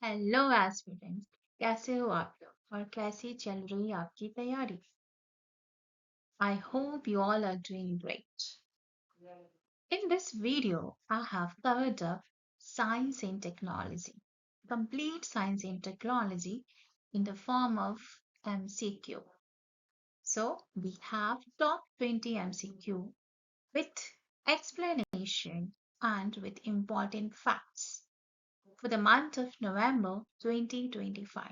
Hello aspirants. कैसे हो आप लोग और कैसी चल रही आपकी तैयारी? I hope you all are doing great. In this video, I have covered up science and technology, complete science and technology in the form of MCQ. So we have top 20 MCQ with explanation and with important facts for the month of November 2025.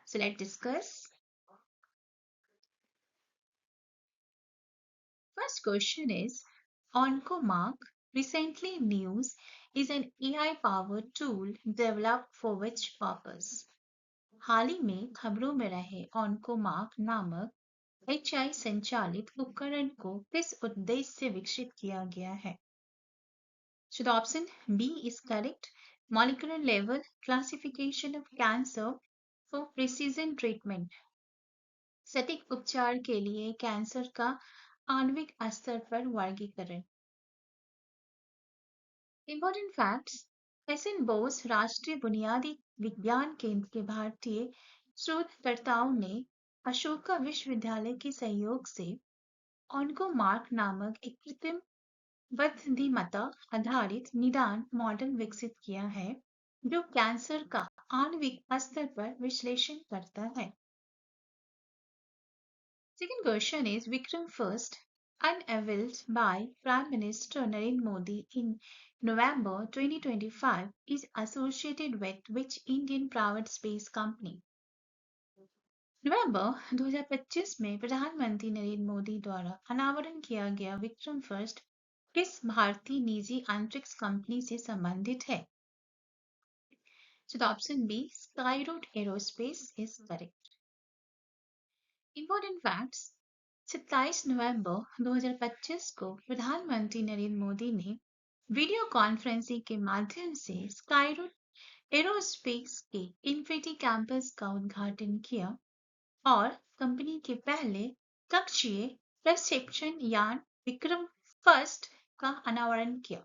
So let's discuss. First question is OncoMark recently news is an AI-powered tool developed for which purpose? हाल ही में खबरों में रहे OncoMark नामक HI संचालित उपकरण को किस उद्देश्य से विकसित किया गया है? So the option B is correct. Molecular level classification of cancer for precision treatment. सटीक उपचार के लिए कैंसर का आणविक स्तर पर वर्गीकरण। Important facts. एसएन बोस राष्ट्रीय बुनियादी विज्ञान केंद्र के भारतीय शोधकर्ताओं ने अशोका विश्वविद्यालय के सहयोग से ऑन्कोमार्क नामक एक कृत्रिम बुद्धिमत्ता आधारित निदान मॉडल विकसित किया है जो कैंसर का आणविक स्तर पर विश्लेषण करता है। Second question is Vikram First, unveiled by Prime Minister Narendra Modi in November 2025, is associated with which Indian private space company? नवंबर 2025 में प्रधानमंत्री नरेंद्र मोदी द्वारा अनावरण किया गया विक्रम फर्स्ट किस भारतीय निजी अंतरिक्ष कंपनी से संबंधित है? So the option B, Skyroot Aerospace is correct. Important facts. 27 नवंबर 2025 को प्रधानमंत्री नरेंद्र मोदी ने वीडियो कॉन्फ्रेंसिंग के माध्यम से स्काईरूट एरोस्पेस के इन्फिनिटी कैंपस का उद्घाटन किया और कंपनी के पहले कक्षीय प्रक्षेपण यान विक्रम फर्स्ट का अनावरण किया।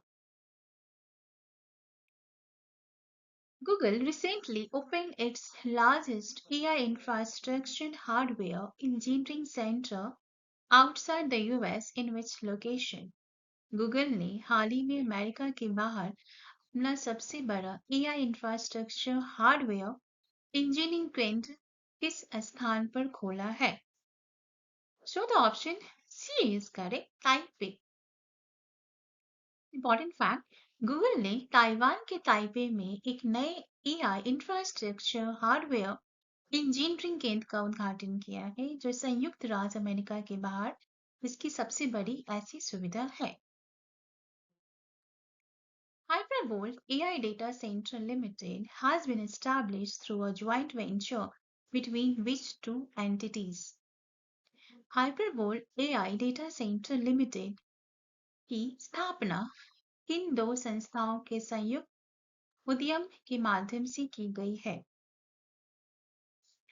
Google recently opened its largest AI infrastructure hardware engineering center outside the US in which location? Google ने हाल ही में अमेरिका के बाहर अपना सबसे बड़ा एआई इंफ्रास्ट्रक्चर हार्डवेयर इंजीनियरिंग केंद्र किस स्थान पर खोला है? So the option C is correct, Taipei. Important fact, Google ने ताइवान के ताइपे में एक नए एआई इंफ्रास्ट्रक्चर हार्डवेयर इंजीनियरिंग केंद्र का उद्घाटन किया है जो संयुक्त राज्य अमेरिका के बाहर इसकी सबसे बड़ी ऐसी सुविधा है। Hypervolt AI Data Center Limited has been established through a joint venture between which two entities? Hypervolt AI Data Center Limited की स्थापना किन दो संस्थाओं के संयुक्त उद्यम के माध्यम से की गई है?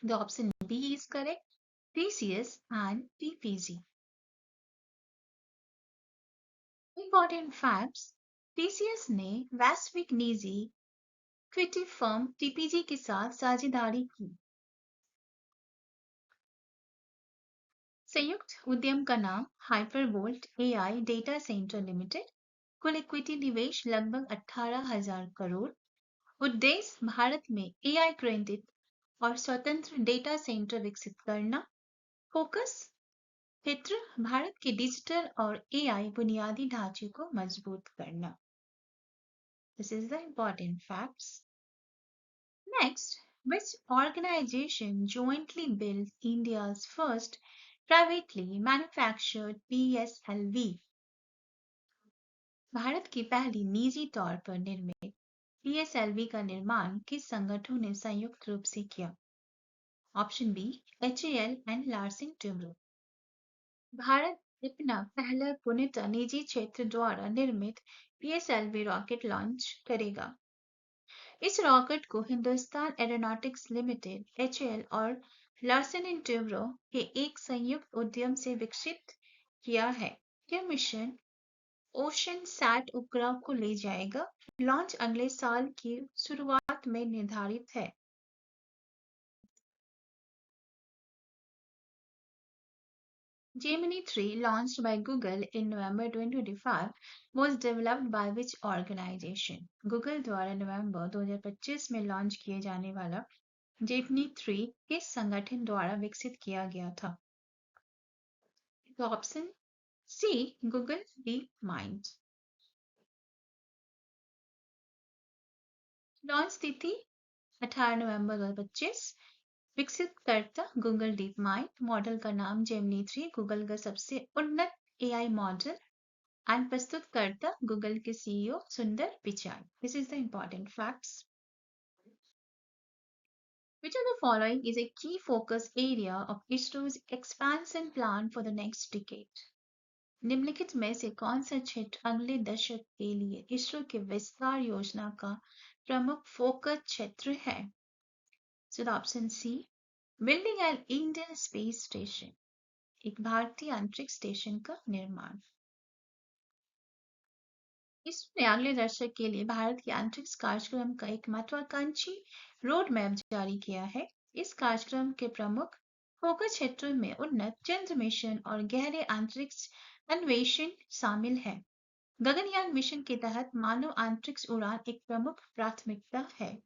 The option B is correct. TCS and TPG. Important facts. TCS ने वैश्विक निजी इक्विटी फर्म TPG के साथ साझेदारी की। संयुक्त उद्यम का नाम हाइपरवोल्ट एआई डेटा सेंटर लिमिटेड। कुल इक्विटी निवेश लगभग 18,000 करोड़। उद्देश्य भारत में एआई केंद्रित और स्वतंत्र डेटा सेंटर विकसित करना। फोकस क्षेत्र भारत के डिजिटल और एआई बुनियादी ढांचे को मजबूत करना। This is the important facts. Next, which organization jointly built India's first privately manufactured PSLV? Bharat की पहली निजी तौर पर निर्मित PSLV का निर्माण किस संगठन ने संयुक्त रूप से किया? Option B, HAL and Larsen Toubro. Bharat अपना पहला पूर्णतः निजी क्षेत्र द्वारा निर्मित PSLV रॉकेट लॉन्च करेगा। इस रॉकेट को हिंदुस्तान एरोनॉटिक्स लिमिटेड HAL और लार्सन एंड टुब्रो के एक संयुक्त उद्यम से विकसित किया है। यह मिशन ओशन सैट उपग्रह को ले जाएगा। लॉन्च अगले साल की शुरुआत में निर्धारित है। Gemini 3, launched by Google in November 2025, was developed by which organization? Google द्वारा नवंबर 2025 में लॉन्च किए जाने वाला Gemini 3 किस संगठन द्वारा विकसित किया गया था? तो option C, Google DeepMind. Launch तिथि 18 नवंबर 2025। विकसित करता गूगल डीप माइंड। मॉडल का नाम जेमिनी 3, गूगल का सबसे उन्नत एआई मॉडल। एंड प्रस्तुतकर्ता गूगल के सीईओ सुंदर Pichai. This is the important facts. Which of the following is a key focus area of ISRO's expansion plan for the next decade? निम्नलिखित में से कौन सा क्षेत्र अगले दशक के लिए इसरो के विस्तार योजना का प्रमुख फोकस क्षेत्र है? So the option C, building an Indian space station, एक भारतीय अंतरिक्ष स्टेशन का निर्माण। इसरो ने अगले दशक के लिए भारत के अंतरिक्ष कार्यक्रम का एक महत्वाकांक्षी रोड मैप जारी किया है। इस कार्यक्रम के प्रमुख फोकस क्षेत्रों में उन्नत चंद्र मिशन और गहरे अंतरिक्ष अन्वेषण शामिल है। गगनयान मिशन के तहत मानव अंतरिक्ष उड़ान एक प्रमुख प्राथमिकता है।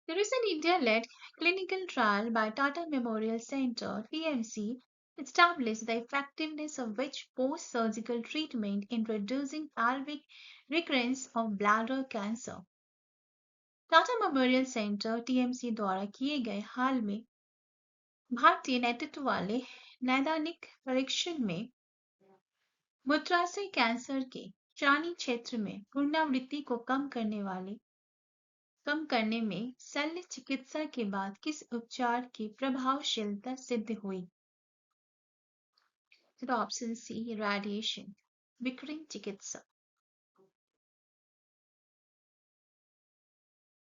The recent India-led clinical trial by Tata Memorial Centre (TMC) established the effectiveness of which post-surgical treatment in reducing pelvic recurrence of bladder cancer. Tata memorial centre TMC द्वारा किए गए हाल में भारतीय नेतृत्व वाले नैदानिक परीक्षण में मूत्राशय कैंसर के चानी क्षेत्र में पुनरावृत्ति को कम करने में शल्य चिकित्सा के बाद किस उपचार की प्रभावशीलता सिद्ध हुई? तो ऑप्शन सी, रेडिएशन, विकिरण चिकित्सा।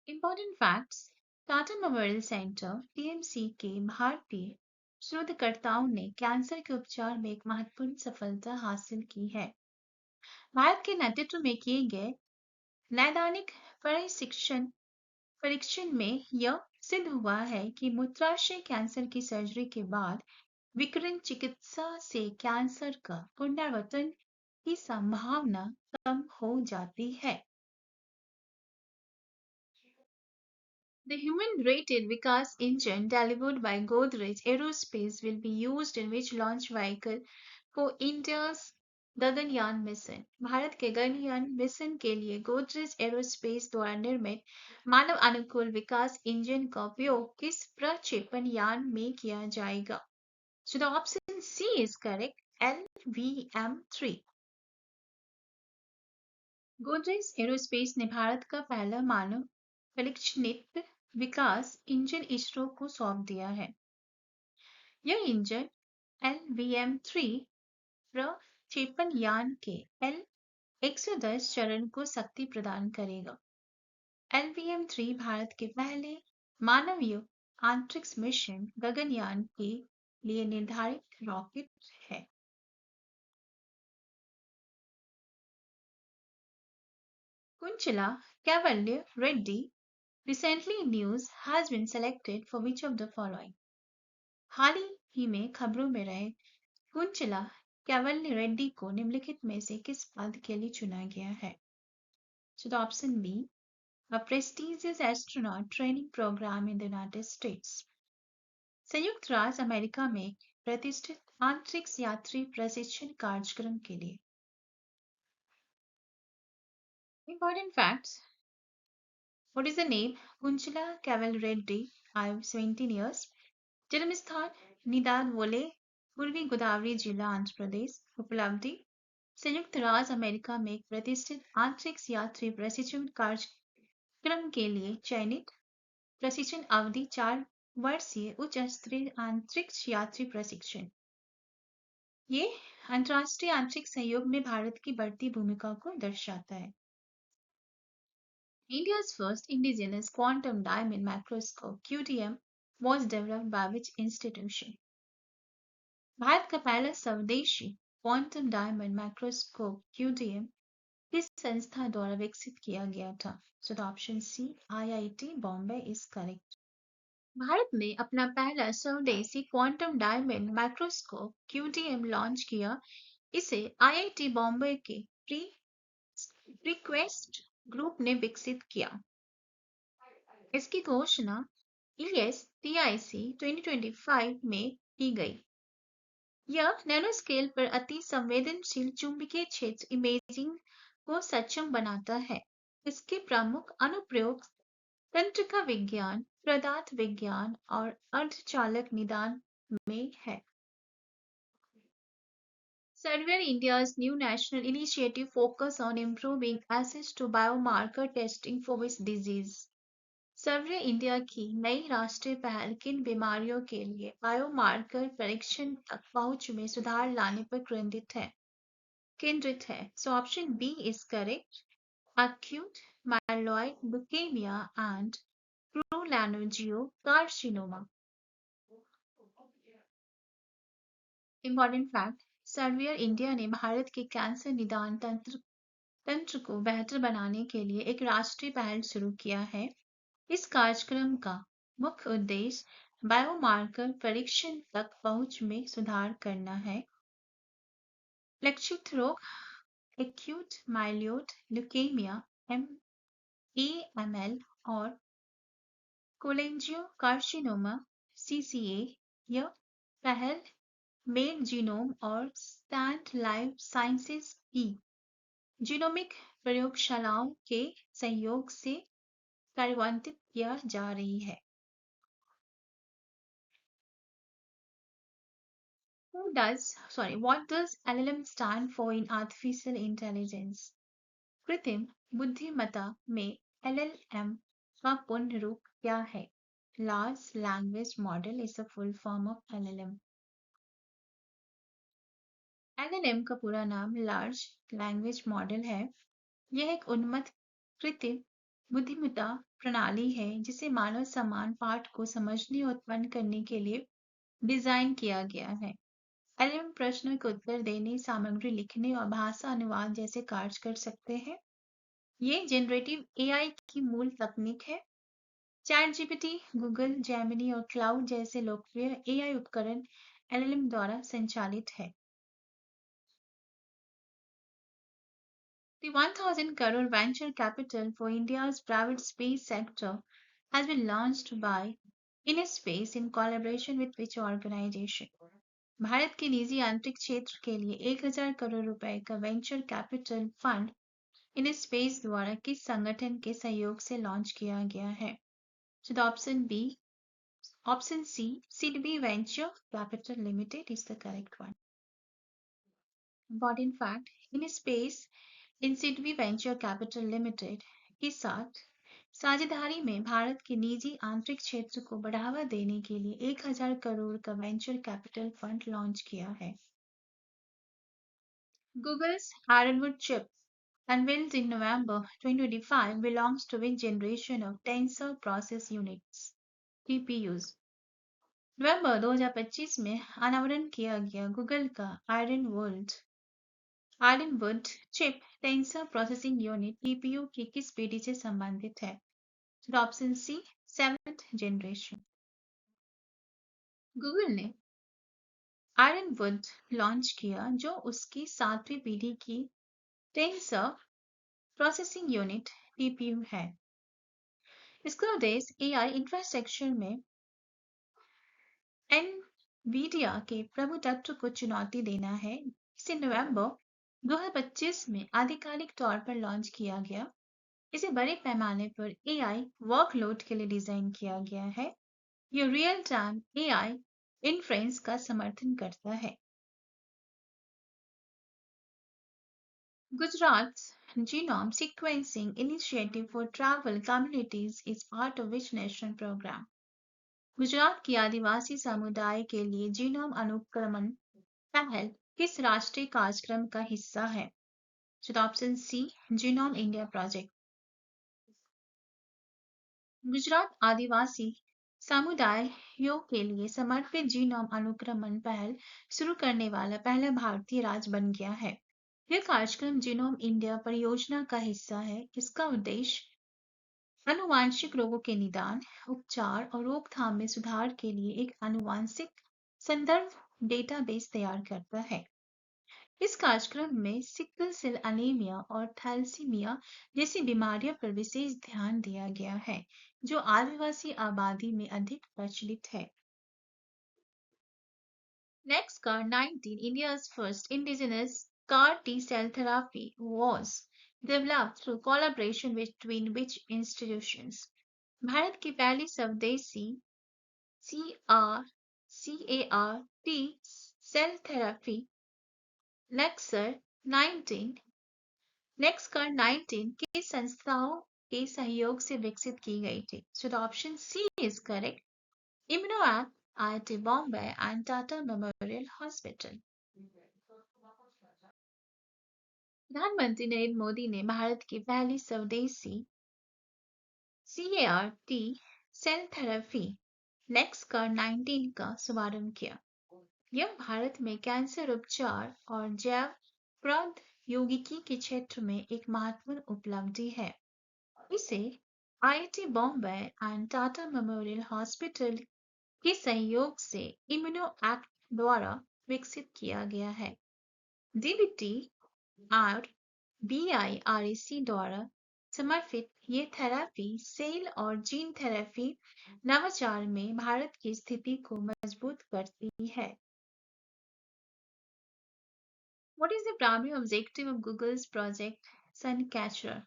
Important facts. Tata memorial centre TMC के भारतीय शोधकर्ताओं ने कैंसर के उपचार में एक महत्वपूर्ण सफलता हासिल की है। भारत के नेतृत्व में किए गए नैदानिक परीक्षण में यह सिद्ध हुआ है कि मूत्राशय कैंसर की सर्जरी के बाद विकिरण चिकित्सा से कैंसर का पुनरावर्तन की संभावना कम हो जाती है। The human-rated Vikas engine delivered by Godrej Aerospace will be used in which launch vehicle for India's Gaganyaan mission? Bharat के गगनयान मिशन के लिए गोदरेज एरोस्पेस द्वारा निर्मित मानव अनुकूल विकास इंजन का उपयोग किस प्रक्षेपण यान में किया जाएगा? So the option C is correct, LVM-3. Godrej aerospace ने भारत का पहला मानव परीक्षणित विकास इंजन इसरो को सौंप दिया है। यह इंजन LVM-3 प्रक्षेपण यान के L-110 चरण को शक्ति प्रदान करेगा। LVM-3 भारत के पहले मानवीय अंतरिक्ष मिशन गगनयान के लिए निर्धारित रॉकेट है। Kunchila Cavalier Reddy recently news has been selected for which of the following? हाल ही में खबरों में रहे कुंचला कैवल्य रेड्डी को निम्नलिखित में से किस पद के लिए चुना गया है? So the option B, a prestigious astronaut training program in the United States. संयुक्त राज्य अमेरिका में एक प्रतिष्ठित अंतरिक्ष यात्री प्रशिक्षण कार्यक्रम के लिए। Important facts. What is the name? Kunchila Caval Reddy, 17 years. जन्म स्थान निदादवोले, पूर्वी गोदावरी जिला, आंध्र प्रदेश। उपलब्धि संयुक्त राज्य अमेरिका में एक प्रतिष्ठित अंतरिक्ष यात्री प्रशिक्षण कार्यक्रम के लिए चयनित। प्रशिक्षण अवधि 4 वर्षीय उच्च स्तरीय अंतरिक्ष यात्री प्रशिक्षण। ये अंतर्राष्ट्रीय अंतरिक्ष सहयोग में भारत की बढ़ती भूमिका को दर्शाता है। India's first indigenous quantum diamond microscope QDM was developed by which institution? Bharat का पहला स्वदेशी क्वांटम डायमंड माइक्रोस्कोप क्यूडीएम किस संस्था द्वारा विकसित किया गया था? So the option C, IIT Bombay is correct. Bharat ने अपना पहला स्वदेशी क्वांटम डायमंड माइक्रोस्कोप क्यूडीएम लॉन्च किया। इसे आईआईटी बॉम्बे के प्रीक्वेस्ट ग्रुप ने विकसित किया। इसकी घोषणा ESTIC 2025 में की गई। यह नैनोस्केल पर अति संवेदनशील चुंबकीय क्षेत्र इमेजिंग को सक्षम बनाता है। इसके प्रमुख अनुप्रयोग तंत्रिका विज्ञान, पदार्थ विज्ञान और अर्धचालक निदान में है। Surveyor India's new national initiative focus on improving access to biomarker testing for which disease? Survey India की नई राष्ट्रीय पहल किन बीमारियों के लिए बायोमार्कर परीक्षण तक पहुंच में सुधार लाने पर केंद्रित है? So option B is correct. Acute myeloid leukemia and cholangiocarcinoma. Important fact: surveyor India ने भारत के कैंसर निदान तंत्र को बेहतर बनाने के लिए एक राष्ट्रीय पहल शुरू किया है। इस कार्यक्रम का मुख्य उद्देश्य बायोमार्कर परीक्षण तक पहुंच में सुधार करना है। लक्षित रोग एक्यूट माइलियोड ल्यूकेमिया AML और कोलेंजियोकार्सिनोमा CCA। यह पहल मेड जीनोम और स्टैंड लाइफ साइंसेज की जीनोमिक प्रयोगशालाओं के सहयोग से कार्यान्वित किया जा रही है। What does LLM stand for in artificial intelligence? कृत्रिम बुद्धिमत्ता में LLM का पूर्ण रूप क्या है? Large language model is a full form of LLM. LLM का पूरा नाम Large Language Model है। यह एक उन्नत कृत्रिम बुद्धिमत्ता प्रणाली है जिसे मानव समान पाठ को समझने और उत्पन्न करने के लिए डिजाइन किया गया है। LLM प्रश्नों के उत्तर देने, सामग्री लिखने और भाषा अनुवाद जैसे कार्य कर सकते हैं। ये जनरेटिव AI की मूल तकनीक है। ChatGPT, गूगल, जेमिनी और क्लाउड जैसे लोकप्रिय AI उपकरण LLM द्वारा संचालित है। The 1,000 crore venture capital for India's private space sector has been launched by InSpace in collaboration with which organization? Bharat के निजी आंतरिक क्षेत्र के लिए 1,000 करोड़ रुपए का वेंचर कैपिटल फंड InSpace द्वारा किस संगठन के सहयोग से लॉन्च किया गया है? So the option C, Sidbi Venture Capital Limited is the correct one. Important fact: InSpace Sidbi Venture Capital Limited के साथ साझेदारी में भारत के निजी आंतरिक क्षेत्र को बढ़ावा देने के लिए 1,000 करोड़ का वेंचर कैपिटल फंड लॉन्च किया है। Google's Ironwood chip, unveiled in November 2025, belongs to which generation of Tensor Process Units (TPUs? नवंबर 2025 में अनावरण किया गया गूगल का Ironwood chip tensor processing unit TPU की किस पीढ़ी से संबंधित है? Option C, 7th generation. Google ने आयरनवुड लॉन्च किया जो उसकी 7वीं पीढ़ी की टेंसर प्रोसेसिंग यूनिट TPU है। इसका उद्देश्य AI इंफ्रास्ट्रक्चर में NVIDIA के प्रभु तत्व को चुनौती देना है। इसे नवंबर 2025 में आधिकारिक तौर पर लॉन्च किया गया। इसे बड़े पैमाने पर AI वर्कलोड के लिए डिजाइन किया गया है। यह रियल टाइम AI इन्फ्रेंस का समर्थन करता है। Gujarat's Genome Sequencing Initiative for Tribal Communities is part of which national program? Gujarat की आदिवासी समुदाय के लिए जीनोम अनुक्रमण पहल किस राष्ट्रीय कार्यक्रम का हिस्सा है? Option C, genome India project. Gujarat आदिवासी समुदायों के लिए समर्पित जीनोम अनुक्रमण पहल शुरू करने वाला पहला भारतीय राज्य बन गया है। यह कार्यक्रम जीनोम इंडिया परियोजना का हिस्सा है। इसका उद्देश्य आनुवांशिक रोगों के निदान, उपचार और रोकथाम में सुधार के लिए एक आनुवांशिक संदर्भ डेटाबेस तैयार करता है। इस कार्यक्रम में सिकल सेल एनीमिया और थैलेसीमिया जैसी बीमारियों पर विशेष ध्यान दिया गया है, जो आदिवासी आबादी में अधिक प्रचलित है। Next CAR-19, India's first indigenous CAR T-cell therapy, was developed through collaboration between which institutions? Bharat की पहली स्वदेशी CAR-T सेल थेरेपी नेक्सकर 19 किस संस्थाओं के सहयोग से विकसित की गई थी? So the option C is correct. ImmunoAct, IIT Bombay and Tata Memorial Hospital. प्रधानमंत्री नरेंद्र मोदी ने भारत की पहली स्वदेशी CAR-T सेल थेरेपी नेक्सकर 19 का शुभारंभ किया। यह भारत में कैंसर उपचार और जैव प्रौद्योगिकी के क्षेत्र में एक महत्वपूर्ण उपलब्धि है। इसे IIT Bombay and Tata memorial hospital के सहयोग से इम्यूनोएक्ट द्वारा विकसित किया गया है। DBT और BIRAC द्वारा समर्थित ये थेरेपी सेल और जीन थेरेपी नवाचार में भारत की स्थिति को मजबूत करती है। What is the primary objective of Google's project Suncatcher?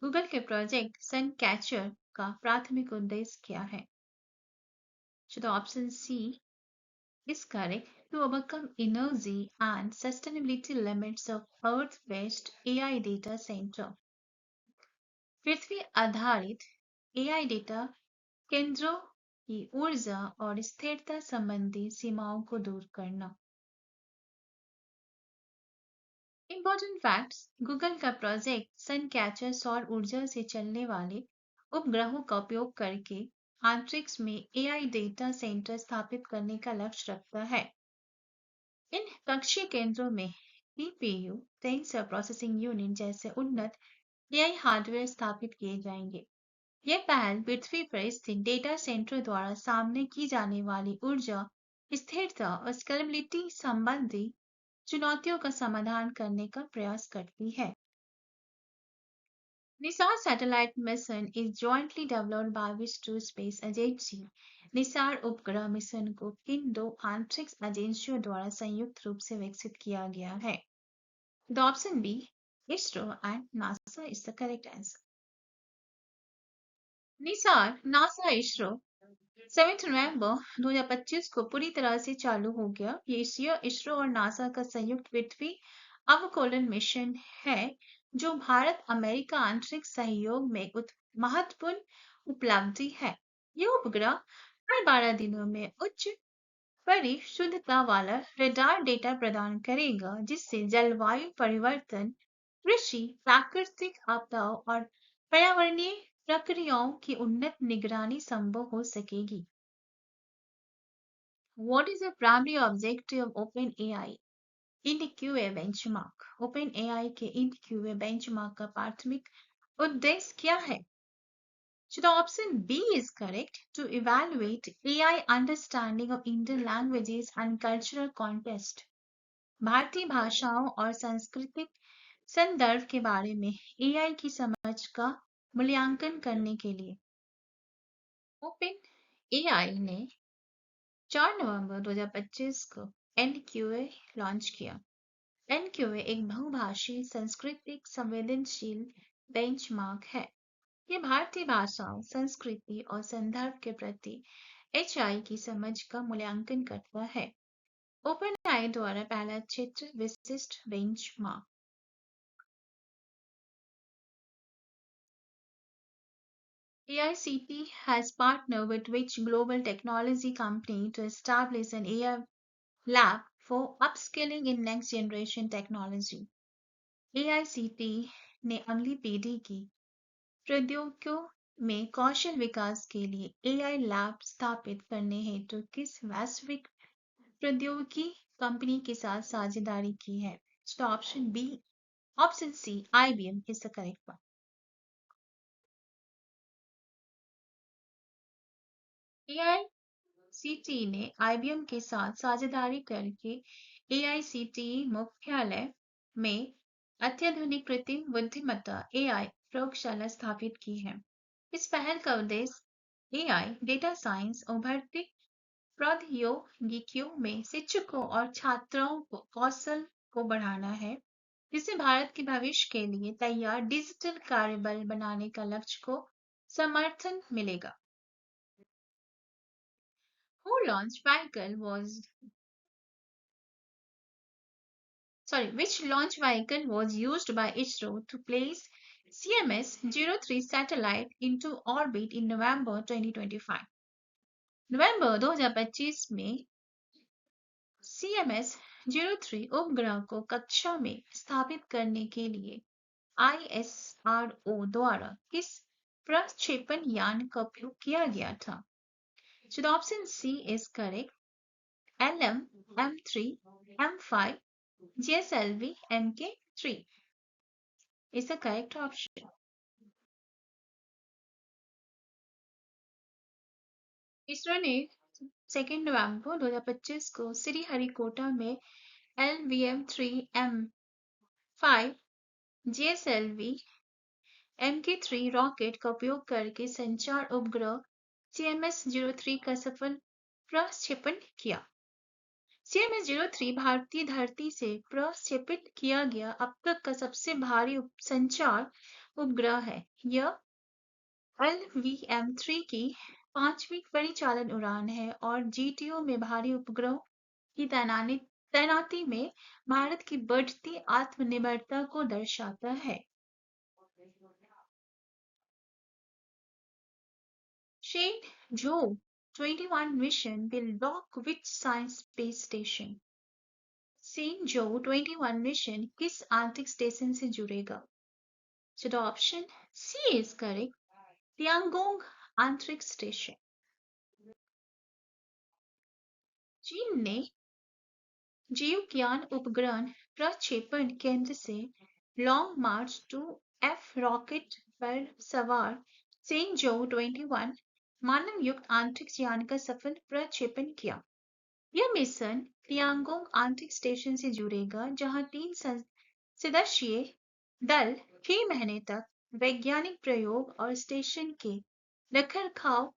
Google के प्रोजेक्ट सनकैचर का प्राथमिक उद्देश्य क्या है? So the option C is correct. To overcome energy and sustainability limits of Earth-based AI data center. पृथ्वी आधारित AI डेटा केंद्रों की ऊर्जा और स्थिरता संबंधी सीमाओं को दूर करना। Important facts: गूगल का प्रोजेक्ट सनकैचर सौर ऊर्जा से चलने वाले उपग्रहों का उपयोग करके अंतरिक्ष में AI डेटा सेंटर स्थापित करने का लक्ष्य रखता है। इन कक्षीय केंद्रों में CPU, टेंसर प्रोसेसिंग यूनिट जैसे उन्नत AI हार्डवेयर स्थापित किए जाएंगे। यह पहल पृथ्वी पर स्थित डेटा सेंटर द्वारा सामने की जाने वाली ऊर्जा स्थिरता और स्केलेबिलिटी संबंधी चुनौतियों का समाधान करने का प्रयास करती है। Nisar satellite mission is jointly developed by which two space agency? Nisar उपग्रह मिशन को किन दो अंतरिक्ष एजेंसियों द्वारा संयुक्त रूप से विकसित किया गया है? The option B, ISRO and NASA is the correct answer. Nisar NASA ISRO 7 नवंबर 2025 को पूरी तरह से चालू हो गया। ये ISRO और नासा का संयुक्त पृथ्वी अवकलन मिशन है जो भारत अमेरिका अंतरिक्ष सहयोग में एक महत्वपूर्ण उपलब्धि है। यह उपग्रह हर 12 दिनों में उच्च परिशुद्धता वाला रडार डेटा प्रदान करेगा, जिससे जलवायु परिवर्तन, कृषि, प्राकृतिक आपदाओं और पर्यावरणीय प्रक्रियाओं की उन्नत निगरानी संभव हो सकेगी। What is the primary objective of OpenAI? IndQA benchmark. OpenAI के IndQA benchmark का प्राथमिक उद्देश्य क्या है? So the option B is correct. To evaluate AI understanding of Indian languages and cultural context. भारतीय भाषाओं और सांस्कृतिक संदर्भ के बारे में AI की समझ का मूल्यांकन करने के लिए OpenAI ने 4 नवंबर 2025 को NQA लॉन्च किया। NQA एक बहुभाषी सांस्कृतिक संवेदनशील बेंचमार्क है। ये भारतीय भाषाओं, संस्कृति और संदर्भ के प्रति HI की समझ का मूल्यांकन करता है। OpenAI द्वारा पहला क्षेत्र विशिष्ट benchmark. AICT has partnered with which global technology company to establish an AI lab for upskilling in next generation technology. AICT ने अगली पीढ़ी की प्रौद्योगिकियों में कौशल विकास के लिए एआई लैब स्थापित करने हेतु किस वैश्विक प्रौद्योगिकी कंपनी के साथ साझेदारी की है? So option B, option C, IBM is the correct one. AICTE ने IBM के साथ साझेदारी करके AICTE मुख्यालय में अत्याधुनिक कृत्रिम बुद्धिमत्ता AI प्रयोगशाला स्थापित की है। इस पहल का उद्देश्य AI, डेटा साइंस, उभरती प्रौद्योगिकियों में शिक्षकों और छात्रों को कौशल को बढ़ाना है, जिससे भारत के भविष्य के लिए तैयार डिजिटल कार्यबल बनाने का लक्ष्य को समर्थन मिलेगा। Who launched vehicle was which launch vehicle was used by ISRO to place CMS-03 satellite into orbit in November 2025? नवंबर 2025 में CMS-03 उपग्रह को कक्षा में स्थापित करने के लिए ISRO द्वारा किस प्रक्षेपण यान का उपयोग किया गया था? So the option C is correct. LM, M3, M5, GSLV, MK3 is the correct option. ISRO ने 2 नवंबर 2025 को श्रीहरिकोटा में LVM-3M5 GSLV MK3 रॉकेट का उपयोग करके संचार उपग्रह CMS-03 का सफल प्रक्षेपण किया। CMS-03 भारतीय धरती से प्रक्षेपित किया गया अब तक का सबसे भारी संचार उपग्रह है। यह LVM-3 की 5वीं परिचालन उड़ान है और GTO में भारी उपग्रहों की तैनाती में भारत की बढ़ती आत्मनिर्भरता को दर्शाता है। Shenzhou 21 mission will dock which science space station? Shenzhou 21 mission किस अंतरिक्ष स्टेशन से जुड़ेगा? So the option C is correct. Tiangong अंतरिक्ष स्टेशन। चीन ने जीवज्ञान उपग्रह प्रक्षेपण केंद्र से लॉन्ग मार्च 2F रॉकेट पर सवार Shenzhou 21 मानवयुक्त अंतरिक्ष यान का सफल प्रक्षेपण किया। यह मिशन तियांगोंग अंतरिक्ष स्टेशन से जुड़ेगा, जहां 3 सदस्यीय दल 6 महीने तक वैज्ञानिक प्रयोग और स्टेशन के रखरखाव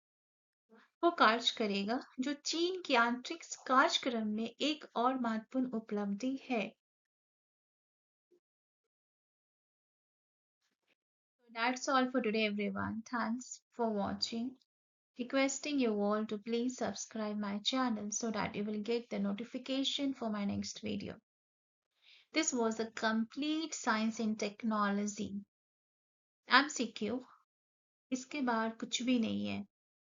को कार्य करेगा, जो चीन के अंतरिक्ष कार्यक्रम में एक और महत्वपूर्ण उपलब्धि है। That's all for today, everyone. Thanks for watching. Requesting you all to please subscribe my channel so that you will get the notification for my next video. This was a complete science and technology MCQ. इसके बाद कुछ भी नहीं है.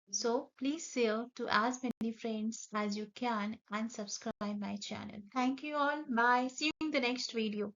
So please share to as many friends as you can and subscribe my channel. Thank you all. Bye. See you in the next video.